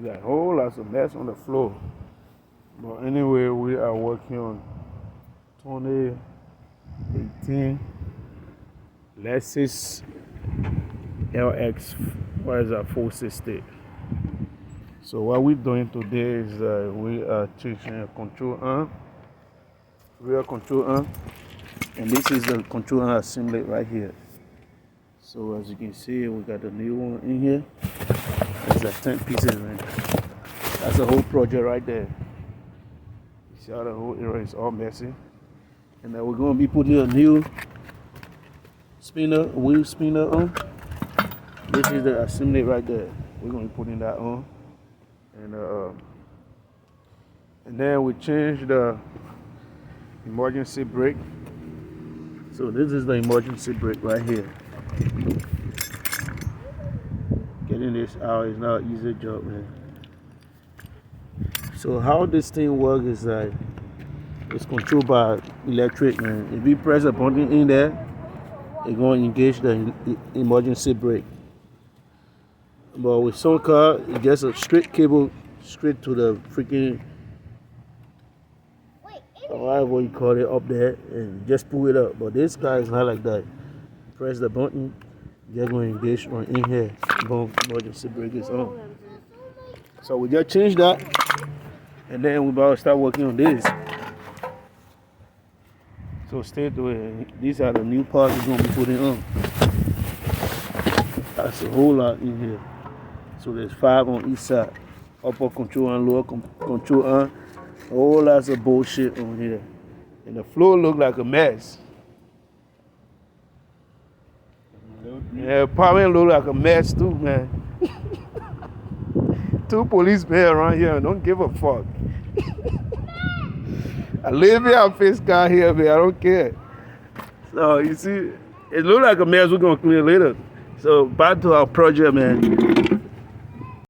You got a whole lot of mess on the floor. But anyway, we are working on 2018 Lexus LX. What is that? 460. So what we're doing today is we are changing a control arm, rear control arm, and this is the control arm assembly right here. So as you can see, we got the new one in here. There's like 10 pieces, man. That's the whole project right there. You see how the whole area is all messy. And then we're gonna be putting a new spinner, wheel spinner on. This is the assembly right there. We're gonna be putting that on. And then we changed the emergency brake. So this is the emergency brake right here. Getting this out is not an easy job, man. So how this thing works is like it's controlled by electric, man. If you press a button in there, it's going to engage the emergency brake. But with some car, it's just a straight cable straight to the freaking whatever you call it up there, and just pull it up. But this car is not like that. Press the button, you're going to engage on in here. Boom, emergency brake is on. So we just changed that, and then we about to start working on this. So stay to it. These are the new parts we're going to be putting on. That's a whole lot in here. So there's 5 on each side. Upper control and lower control arm. A whole lot of bullshit on here. And the floor look like a mess. Yeah, probably look like a mess too, man. 2 policemen around here and don't give a fuck. I live here, I face car here, man. I don't care. So you see, it look like a mess. We're gonna clean it later. So back to our project, man.